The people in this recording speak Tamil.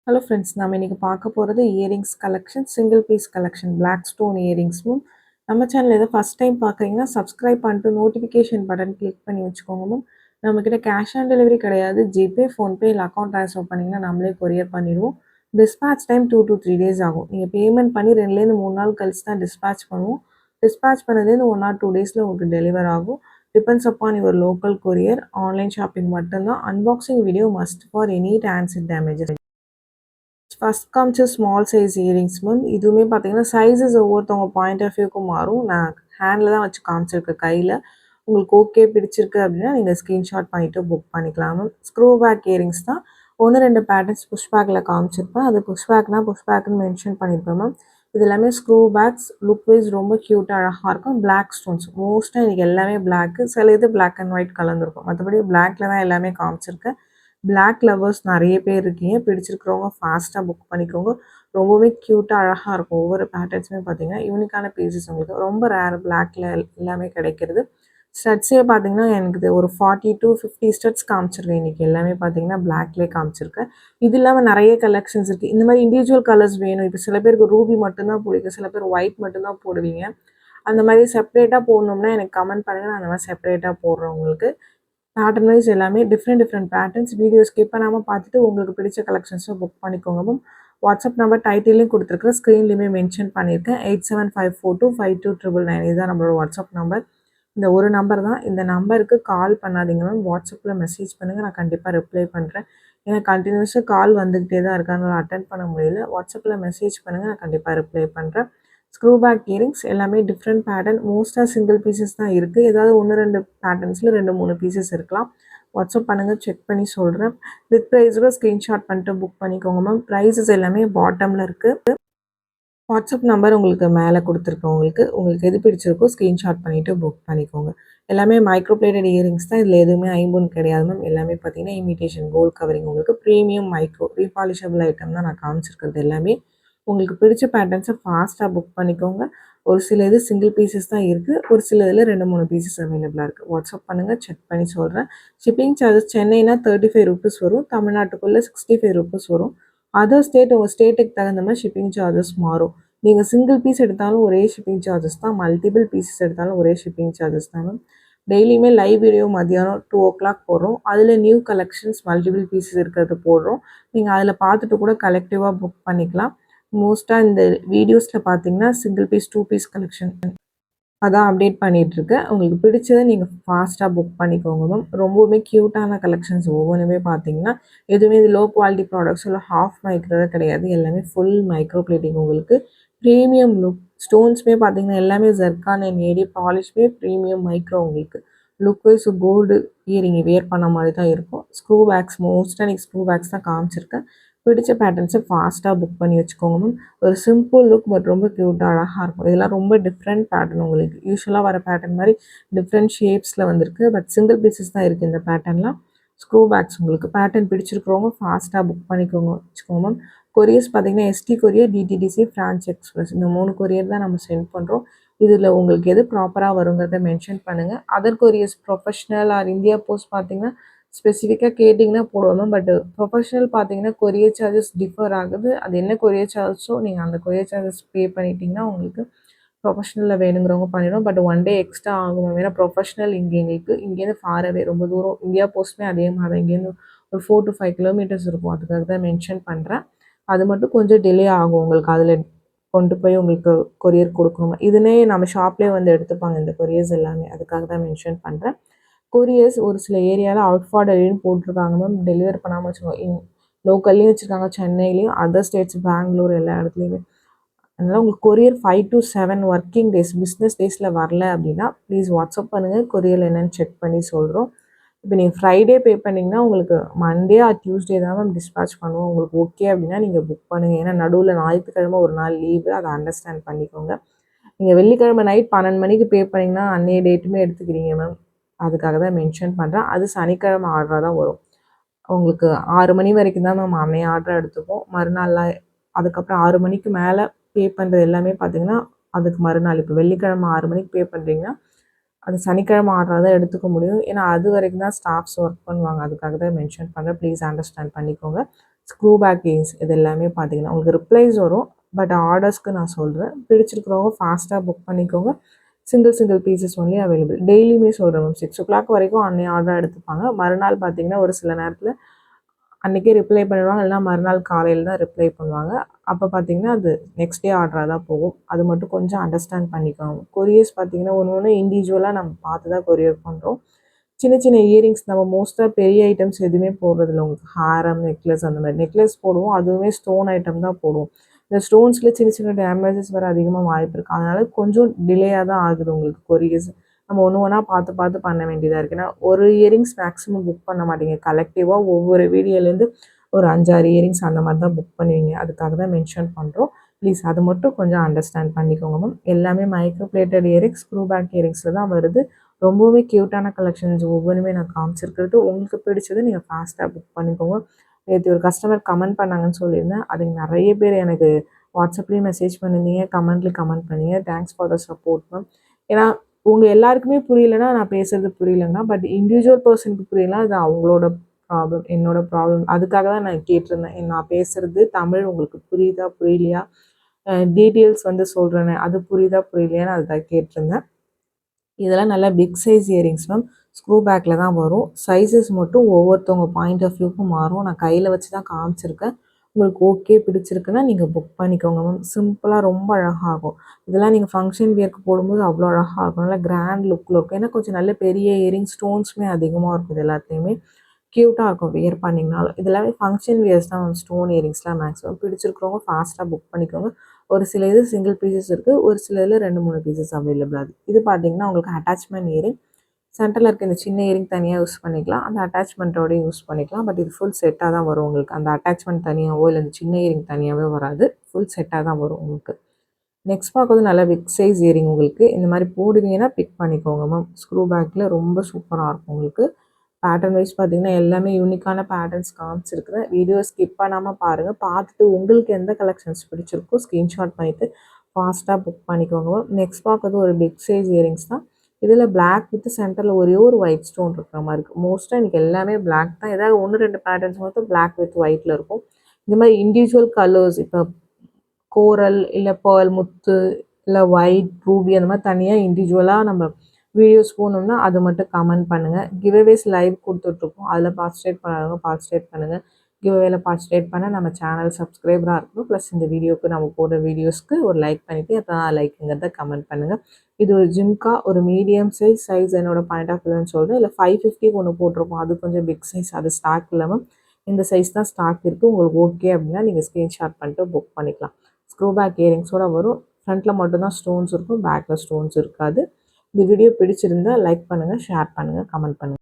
ஹலோ ஃப்ரெண்ட்ஸ், நம்ம இன்றைக்கி பார்க்க போகிறது earrings collection, single piece collection, black stone இயரிங்ஸும். நம்ம சேனல் எதை ஃபஸ்ட் டைம் பார்க்குறீங்கன்னா சப்ஸ்கிரைப் பண்ணிட்டு நோட்டிஃபிகேஷன் பட்டன் கிளிக் பண்ணி வச்சுக்கோங்க. நம்மக்கிட்ட கேஷ் ஆன் டெலிவரி கிடையாது. ஜிபே, ஃபோன்பே இல்லை அக்கௌண்ட் ட்ரான்ஸ்ஃபர் பண்ணிங்கன்னா நம்மளே கொரியர் பண்ணிடுவோம். டிஸ்பேச் டைம் 2 to 3 days ஆகும். நீங்கள் பேமெண்ட் பண்ணி 2லேருந்து 3 நாள் கழிச்சு தான் டிஸ்பேச் பண்ணுவோம். டிஸ்பேச் பண்ணதுலேருந்து 1 or 2 days உங்களுக்கு டெலிவர் ஆகும். Depends upon your local courier. Online shopping மட்டும்தான். Unboxing video must for any transit damages. First காமிச்ச ஸ்மால் சைஸ் இயரிங்ஸ் இதுவுமே பார்த்தீங்கன்னா சைஸஸ் ஒவ்வொருத்தவங்க பாயிண்ட் ஆஃப் வியூக்கு மாறும். நான் ஹேண்டில் தான் வச்சு காமிச்சிருக்கேன், கையில். உங்களுக்கு ஓகே பிடிச்சிருக்கு அப்படின்னா நீங்கள் ஸ்க்ரீன்ஷாட் பண்ணிவிட்டு புக் பண்ணிக்கலாம். ஸ்க்ரூ பேக் இயரிங்ஸ் தான். 1-2 பேட்டர்ன்ஸ் புஷ் பேக்கில் காமிச்சிருப்பேன். அது புஷ் பேக்னு மென்ஷன் பண்ணியிருப்பேன். இது எல்லாமே ஸ்க்ரூ பேக்ஸ். லுக் வைஸ் ரொம்ப க்யூட்டாக அழகாக இருக்கும். பிளாக் ஸ்டோன்ஸ் மோஸ்ட்டாக இன்றைக்கி எல்லாமே பிளாக்கு, சில இது பிளாக் அண்ட் ஒயிட் கலந்துருக்கும். மற்றபடி பிளாக்ல தான் எல்லாமே காமிச்சிருக்கேன். பிளாக் லவர்ஸ் நிறைய பேர் இருக்கீங்க. பிடிச்சிருக்கிறவங்க ஃபாஸ்ட்டாக புக் பண்ணிக்கோங்க. ரொம்பவே க்யூட்டாக அழகாக இருக்கும். ஒவ்வொரு பேட்டர்ன்ஸுமே பார்த்தீங்கன்னா யூனிக்கான பீசஸ் உங்களுக்கு ரொம்ப ரேர் பிளாக்ல எல்லாமே கிடைக்கிறது. ஸ்டட்ஸே பார்த்தீங்கன்னா எனக்கு ஒரு 40 to 50 ஸ்டட்ஸ் காமிச்சிருக்கேன். இன்றைக்கி எல்லாமே பார்த்தீங்கன்னா பிளாக்லேயே காமிச்சிருக்கேன். இது இல்லாமல் நிறைய கலெக்ஷன்ஸ் இருக்குது. இந்த மாதிரி இண்டிவிஜுவல் கலர்ஸ் வேணும். இப்போ சில பேருக்கு ரூபி மட்டும்தான் பிடிக்கும், சில பேர் ஒயிட் மட்டும்தான் போடுவீங்க. அந்த மாதிரி செப்பரேட்டாக போடணும்னா எனக்கு கமெண்ட் பண்ணுங்கள். நான் அந்த மாதிரி செப்பரேட்டாக போடுறேன் உங்களுக்கு. பேட்டர்ன் வைஸ் எல்லாமே டிஃப்ரெண்ட் பேட்டர்ன்ஸ். வீடியோ ஸ்கிப் பண்ணாமல் பார்த்துட்டு உங்களுக்கு பிடிச்ச கலெக்ஷன்ஸை புக் பண்ணிக்கோங்க. வாட்ஸ்அப் நம்பர் டைட்டிலையும் கொடுத்துருக்கேன், ஸ்க்ரீன்லேயுமே மென்ஷன் பண்ணியிருக்கேன். 8754252999 இதுதான் நம்மளோட வாட்ஸ்அப் நம்பர். இந்த ஒரு நம்பர் தான். இந்த நம்பருக்கு கால் பண்ணாதீங்க வாட்ஸ்அப்பில் மெசேஜ் பண்ணுங்கள். நான் கண்டிப்பாக ரிப்ளை பண்ணுறேன். ஏன்னா கண்டினியூஸாக கால் வந்துக்கிட்டே தான் இருக்கு, அதனால் அட்டன் பண்ண முடியல. வாட்ஸ்அப்பில் மெசேஜ் பண்ணுங்கள், நான் கண்டிப்பாக ரிப்ளை பண்ணுறேன். ஸ்க்ரூ பேக் இயரிங்ஸ் எல்லாமே டிஃப்ரெண்ட் பேட்டர்ன். மோஸ்ட்டாக சிங்கிள் பீசஸ் தான் இருக்குது. ஏதாவது 1-2 பேட்டர்ன்ஸில் 2-3 பீசஸ் இருக்கலாம். வாட்ஸ்அப் பண்ணுங்கள், செக் பண்ணி சொல்கிறேன். வித் ப்ரைஸோட ஸ்க்ரீன்ஷாட் பண்ணிட்டு புக் பண்ணிக்கோங்க. ப்ரைஸஸ் எல்லாமே பாட்டமில் இருக்குது. வாட்ஸ்அப் நம்பர் உங்களுக்கு மேலே கொடுத்துருக்கோம். உங்களுக்கு எது பிடிச்சிருக்கோ ஸ்க்ரீன்ஷாட் பண்ணிவிட்டு புக் பண்ணிக்கோங்க. எல்லாமே மைக்ரோ பிளேட்டட் இயரிங்ஸ் தான். இதில் எதுவுமே ஐம்பொன் கிடையாது எல்லாமே பார்த்தீங்கன்னா இமிடேஷன் கோல்ட் கவரிங். உங்களுக்கு ப்ரீமியம் மைக்ரோ ரீபாலிஷபிள் ஐட்டம் தான் நான் காமிச்சிருக்கிறது எல்லாமே. உங்களுக்கு பிடிச்ச பேட்டர்ன்ஸை ஃபாஸ்ட்டாக புக் பண்ணிக்கோங்க. ஒரு சில இது சிங்கிள் பீசஸ் தான் இருக்குது. ஒரு சில இதில் 2-3 பீசஸ் அவைலபிளாக இருக்குது. வாட்ஸ்அப் பண்ணுங்கள், செக் பண்ணி சொல்கிறேன். ஷிப்பிங் சார்ஜஸ் சென்னைனா 35 rupees வரும். தமிழ்நாட்டுக்குள்ளே 65 rupees வரும். அதர் ஸ்டேட் உங்கள் ஸ்டேட்டுக்கு தகுந்த மாதிரி ஷிப்பிங் சார்ஜஸ் மாறும். நீங்கள் சிங்கிள் பீஸ் எடுத்தாலும் ஒரே ஷிப்பிங் சார்ஜஸ் தான். மல்டிபிள் பீசஸ் எடுத்தாலும் ஒரே ஷிப்பிங் சார்ஜஸ் தான். டெய்லியுமே லைவ் வீடியோ மதியானம் 2 o'clock போடுறோம். அதில் நியூ கலெக்ஷன்ஸ் மல்டிபிள் பீசஸ் இருக்கிறது போடுறோம். நீங்கள் அதில் பார்த்துட்டு கூட கலெக்டிவாக புக் பண்ணிக்கலாம். மோஸ்ட்டாக இந்த வீடியோஸில் பார்த்தீங்கன்னா சிங்கிள் பீஸ் 2 பீஸ் கலெக்ஷன் அதான் அப்டேட் பண்ணிகிட்ருக்கேன். உங்களுக்கு பிடிச்சதை நீங்கள் ஃபாஸ்ட்டாக புக் பண்ணிக்கோங்க. ரொம்பவுமே க்யூட்டான கலெக்ஷன்ஸ் ஒவ்வொன்றுமே பார்த்தீங்கன்னா எதுவுமே இது லோ குவாலிட்டி ப்ராடக்ட்ஸ் இல்லை ஹாஃப் மைக்ரோ கிடையாது. எல்லாமே ஃபுல் மைக்ரோ பிளேட்டிங். உங்களுக்கு ப்ரீமியம் லுக். ஸ்டோன்ஸுமே பார்த்தீங்கன்னா எல்லாமே ஜெர்கான் அண்ட் ஏடி பாலிஷ்மே ப்ரீமியம் மைக்ரோ. உங்களுக்கு look wise gold earring wear பண்ண மாதிரி தான் இருக்கும். ஸ்க்ரூ பேக்ஸ் மோஸ்ட்டாக நீங்கள் ஸ்க்ரூ பேக்ஸ் தான் காமிச்சிருக்கேன். பிடிச்ச பேட்டர்ன்ஸை ஃபாஸ்ட்டாக புக் பண்ணி வச்சுக்கோங்க. ஒரு சிம்பிள் லுக் பட் ரொம்ப க்யூட்டாக அழகாக இருக்கும். இதெல்லாம் ரொம்ப டிஃப்ரெண்ட் பேட்டர்ன். உங்களுக்கு யூஸ்வலாக வர பேட்டர்ன் மாதிரி டிஃப்ரெண்ட் ஷேப்ஸில் வந்திருக்கு. பட் சிங்கிள் பீசஸ் தான் இருக்குது இந்த பேட்டர்ன்லாம். ஸ்க்ரூ பேக்ஸ் உங்களுக்கு பேட்டர்ன் பிடிச்சிருக்கிறவங்க ஃபாஸ்ட்டாக புக் பண்ணிக்கோங்க வச்சுக்கோங்க. கொரியர்ஸ் பார்த்தீங்கன்னா ST courier, DTDC, France express இந்த 3 கொரியர் தான் நம்ம சென்ட் பண்ணுறோம். இதில் உங்களுக்கு எது ப்ராப்பராக வருங்கிறத மென்ஷன் பண்ணுங்கள். Other couriers professional or India Post பார்த்தீங்கன்னா ஸ்பெசிஃபிக்காக கேட்டிங்கன்னா போடுவோம். பட் ப்ரொஃபஷ்னல் பார்த்தீங்கன்னா கொரியர் சார்ஜஸ் டிஃபர் ஆகுது. அது என்ன கொரியர் சார்ஜஸோ நீங்கள் அந்த கொரியர் சார்ஜஸ் பே பண்ணிட்டீங்கன்னா உங்களுக்கு ப்ரொஃபஷ்னலில் வேணுங்கிறவங்க பண்ணிடும். பட் 1 day எக்ஸ்ட்ரா ஆகும். ஏன்னா ப்ரொஃபஷ்னல் இங்கேருந்து ஃபாரவே ரொம்ப தூரம். இந்தியா போஸ்ட்டுமே அதே மாதிரி தான். இங்கேருந்து ஒரு 4 to 5 kilometers இருக்கும். அதுக்காக தான் மென்ஷன் பண்ணுறேன். அது மட்டும் கொஞ்சம் டிலே ஆகும் உங்களுக்கு. அதில் கொண்டு போய் உங்களுக்கு கொரியர் கொடுக்கணும். இதுனே நம்ம ஷாப்லேயே வந்து எடுத்துப்பாங்க இந்த கொரியர்ஸ் எல்லாமே. அதுக்காக தான் மென்ஷன் பண்ணுறேன். கொரியர்ஸ் ஒரு சில ஏரியாவில் அவுட் ஃபார் டெலிவரின்னு போட்டிருக்காங்க டெலிவர் பண்ணாமல் வச்சுக்கோங்க. லோக்கல்லையும் வச்சுருக்காங்க, சென்னையிலையும், அதர் ஸ்டேட்ஸ், பெங்களூர் எல்லா இடத்துலையுமே. அதனால் உங்களுக்கு courier 5 to 7 working days business டேஸில் வரல அப்படின்னா ப்ளீஸ் வாட்ஸ்அப் பண்ணுங்கள். கொரியர் என்னென்னு செக் பண்ணி சொல்கிறோம். இப்போ நீங்கள் ஃப்ரைடே பே பண்ணிங்கன்னா உங்களுக்கு மண்டே ஆர் டியூஸ்டே தான் டிஸ்பேச் பண்ணுவோம். உங்களுக்கு ஓகே அப்படின்னா நீங்கள் புக் பண்ணுங்கள். ஏன்னா நடுவில் ஞாயிற்றுக்கிழமை ஒரு நாள் லீவு, அதை அண்டர்ஸ்டாண்ட் பண்ணிக்கோங்க. நீங்கள் வெள்ளிக்கிழமை நைட் 12 மணிக்கு பே பண்ணிங்கன்னா அன்னைய டேட்டுமே எடுத்துக்கிறீங்க அதுக்காக தான் மென்ஷன் பண்ணுறேன். அது சனிக்கிழமை ஆர்டராக தான் வரும். உங்களுக்கு 6 மணி வரைக்கும் தான் அன்னைய ஆர்டர் எடுத்துப்போம். மறுநாள்லாம் அதுக்கப்புறம் 6 மணிக்கு மேலே பே பண்ணுறது எல்லாமே பார்த்தீங்கன்னா அதுக்கு மறுநாள். இப்போ வெள்ளிக்கிழமை 6 மணிக்கு பே பண்ணுறீங்கன்னா அது சனிக்கிழமை ஆர்டராக தான் எடுத்துக்க முடியும். ஏன்னா அது வரைக்கும் தான் ஸ்டாஃப்ஸ் ஒர்க் பண்ணுவாங்க. அதுக்காக தான் மென்ஷன் பண்ணுறேன். ப்ளீஸ் அண்டர்ஸ்டாண்ட் பண்ணிக்கோங்க. ஸ்க்ரூ பேக் இயரிங்ஸ் இது எல்லாமே பார்த்தீங்கன்னா உங்களுக்கு ரிப்ளைஸ் வரும். பட் ஆர்டர்ஸ்க்கு நான் சொல்கிறேன். பிடிச்சிருக்கிறவங்க ஃபாஸ்ட்டாக புக் பண்ணிக்கோங்க. Single pieces only available. டெய்லியுமே சொல்கிறேன் மேம். 6:00 வரைக்கும் அன்னைய ஆர்டர் எடுத்துப்பாங்க. மறுநாள் பார்த்தீங்கன்னா ஒரு சில நேரத்தில் அன்றைக்கே ரிப்ளை பண்ணிடுவாங்க. இல்லைனா மறுநாள் காலையில் தான் ரிப்ளை பண்ணுவாங்க. அப்போ பார்த்தீங்கன்னா அது நெக்ஸ்ட் டே ஆர்டராக தான் போகும். அது மட்டும் கொஞ்சம் அண்டர்ஸ்டாண்ட் பண்ணிக்கோங்க. கொரியர்ஸ் பார்த்தீங்கன்னா ஒன்று இண்டிவிஜுவலாக நம்ம பார்த்து தான் கொரியர் பண்ணுறோம். சின்ன இயரிங்ஸ் நம்ம மோஸ்ட்டாக பெரிய ஐட்டம்ஸ் எதுவுமே போடுறதில்ல. உங்களுக்கு ஹாரம், நெக்லஸ் அந்த மாதிரி நெக்லஸ் போடுவோம். அதுவுமே ஸ்டோன் ஐட்டம் தான் போடுவோம். இந்த ஸ்டோன்ஸில் சின்ன டேமேஜஸ் வர அதிகமாக வாய்ப்பு இருக்குது. அதனால் கொஞ்சம் டிலேயாக தான் ஆகுது உங்களுக்கு கொரியர்ஸ். நம்ம ஒன்று ஒன்றா பார்த்து பண்ண வேண்டியதாக இருக்குது. ஏன்னா ஒரு இயரிங்ஸ் மேக்ஸிமம் புக் பண்ண மாட்டீங்க. கலெக்டிவாக ஒவ்வொரு வீடியோலேருந்து ஒரு 5-6 இயரிங்ஸ் அந்த மாதிரி தான் புக் பண்ணுவீங்க. அதுக்காக தான் மென்ஷன் பண்ணுறோம். ப்ளீஸ் அது மட்டும் கொஞ்சம் அண்டர்ஸ்டாண்ட் பண்ணிக்கோங்க மேம். எல்லாமே micro plated earrings, screw back இயரிங்ஸில் தான் வருது. ரொம்பவே க்யூட்டான கலெக்ஷன்ஸ் ஒவ்வொன்றுமே நான் காமிச்சிருக்கிறது. உங்களுக்கு பிடிச்சது நீங்கள் ஃபாஸ்ட்டாக புக் பண்ணிக்கோங்க. நேற்று ஒரு கஸ்டமர் கமெண்ட் பண்ணாங்கன்னு சொல்லியிருந்தேன். அதுக்கு நிறைய பேர் எனக்கு வாட்ஸ்அப்லேயும் மெசேஜ் பண்ணியிருந்தீங்க, கமெண்ட்லேயும் கமெண்ட் பண்ணீங்க. Thanks for the support ma'am. ஏன்னா உங்கள் எல்லாருக்குமே புரியலைன்னா நான் பேசுகிறது புரியலைங்கன்னா, பட் இண்டிவிஜுவல் பர்சனுக்கு புரியலாம். அது அவங்களோட ப்ராப்ளம், என்னோட ப்ராப்ளம். அதுக்காக தான் நான் கேட்டிருந்தேன். நான் பேசுகிறது தமிழ் உங்களுக்கு புரியுதா புரியலையா, டீட்டெயில்ஸ் சொல்கிறேனே அது புரியுதா புரியலையான்னு அதுதான் கேட்டிருந்தேன். இதெல்லாம் நல்லா big size earrings ma'am. Screw பேக்கில் தான் வரும். சைஸஸ் மட்டும் ஒவ்வொருத்தவங்க பாயிண்ட் ஆஃப் வியூக்கும் மாறும். நான் கையில் வச்சு தான் காமிச்சிருக்கேன். உங்களுக்கு ஓகே பிடிச்சிருக்குன்னா நீங்கள் புக் பண்ணிக்கோங்க மேம். சிம்பிளாக ரொம்ப அழகாகும். இதெல்லாம் நீங்கள் ஃபங்க்ஷன் வியர்க்கு போடும்போது அவ்வளோ அழகாக இருக்கும். நல்லா கிராண்ட் லுக்கில் இருக்கும். ஏன்னா கொஞ்சம் நல்ல பெரிய இயரிங் ஸ்டோன்ஸுமே அதிகமாக இருக்கும். இது எல்லாத்தையுமே க்யூட்டாக இருக்கும் வியர் பண்ணிங்கனாலும். இது எல்லாமே ஃபங்க்ஷன் வியர்ஸ் தான் மேம். ஸ்டோன் இயரிங்ஸ்லாம் மேக்ஸிமம் பிடிச்சிருக்கிறவங்க ஃபாஸ்ட்டாக புக் பண்ணிக்கோங்க. ஒரு சில இது சிங்கிள் பீசஸ் இருக்குது. ஒரு சில இதில் 2-3 பீசஸ் அவைலபிள் ஆகுது. இது பார்த்தீங்கன்னா உங்களுக்கு அட்டாச்மெண்ட் இயரிங். சென்டரில் இருக்க இந்த சின்ன இயரிங் தனியாக யூஸ் பண்ணிக்கலாம். அந்த அட்டாச்மெண்ட்டோடய யூஸ் பண்ணிக்கலாம். பட் இது ஃபுல் செட்டாக தான் வரும் உங்களுக்கு. அந்த அட்டாச்மெண்ட் தனியாகவோ இல்லை இந்த சின்ன இயரிங் தனியாகவே வராது. ஃபுல் செட்டாக தான் வரும் உங்களுக்கு. நெக்ஸ்ட் பார்க்குறது நல்லா பிக் சைஸ் இயரிங் உங்களுக்கு. இந்த மாதிரி போடுவீங்கன்னா பிக் பண்ணிக்கோங்க மேம். ஸ்க்ரூ பேக்கில் ரொம்ப சூப்பராக இருக்கும் உங்களுக்கு. பேட்டர்ன் வைஸ் பார்த்தீங்கன்னா எல்லாமே யூனிக்கான பேட்டர்ன்ஸ் காமிச்சிருக்கிறேன். வீடியோ ஸ்கிப் பண்ணாமல் பாருங்கள். பார்த்துட்டு உங்களுக்கு எந்த கலெக்ஷன்ஸ் பிடிச்சிருக்கோ ஸ்க்ரீன்ஷாட் பண்ணிவிட்டு ஃபாஸ்ட்டாக புக் பண்ணிக்கோங்க. நெக்ஸ்ட் பார்க்குறது ஒரு பிக் சைஸ் இயரிங்ஸ் தான். இதில் பிளாக் வித் சென்டரில் ஒரே ஒரு ஒயிட் ஸ்டோன் இருக்கிற மாதிரி இருக்குது. மோஸ்ட்டாக எனக்கு எல்லாமே பிளாக் தான். ஏதாவது 1-2 பேட்டர்ன்ஸ் மட்டும் பிளாக் வித் ஒயிட்டில் இருக்கும். இந்த மாதிரி இண்டிவிஜுவல் கலர்ஸ் இப்போ கோரல் இல்லை பேர்ல் முத்து இல்லை ஒயிட் ரூபி அந்த மாதிரி தனியாக இண்டிவிஜுவலாக நம்ம வீடியோஸ் போகணும்னா அது மட்டும் கமெண்ட் பண்ணுங்கள். கிவ்அவேஸ் லைவ் கொடுத்துட்ருக்கோம். அதில் பார்ட்டிசிபேட் பண்ணாதவங்க பார்ட்டிசிபேட் பண்ணுங்கள். கிவ்அவேல பார்ட்டிசிபேட் பண்ண நம்ம சேனல் சப்ஸ்கிரைபராக இருக்கணும். ப்ளஸ் இந்த வீடியோக்கு நம்ம போடுற வீடியோஸ்க்கு ஒரு லைக் பண்ணிவிட்டு அதான் லைக்குங்கிறத கமெண்ட் பண்ணுங்கள். இது ஒரு ஜிம்கா ஒரு மீடியம் சைஸ் என்னோட பாயிண்ட் ஆஃப் வியூன்னு சொல்கிறேன். இல்லை 550க்கு ஒன்று போட்டிருக்கோம். அது கொஞ்சம் பிக் சைஸ், அது ஸ்டாக் இல்லாமல் இந்த சைஸ் தான் ஸ்டாக் இருக்குது. உங்களுக்கு ஓகே அப்படின்னா நீங்கள் ஸ்க்ரீன்ஷாட் பண்ணிட்டு புக் பண்ணிக்கலாம். ஸ்க்ரூ பேக் இயரிங்ஸோட வரும். ஃப்ரண்ட்டில் மட்டும்தான் ஸ்டோன்ஸ் இருக்கும், பேக்கில் ஸ்டோன்ஸ் இருக்காது. இந்த வீடியோ பிடிச்சிருந்தா லைக் பண்ணுங்கள், ஷேர் பண்ணுங்கள், கமெண்ட் பண்ணுங்கள்.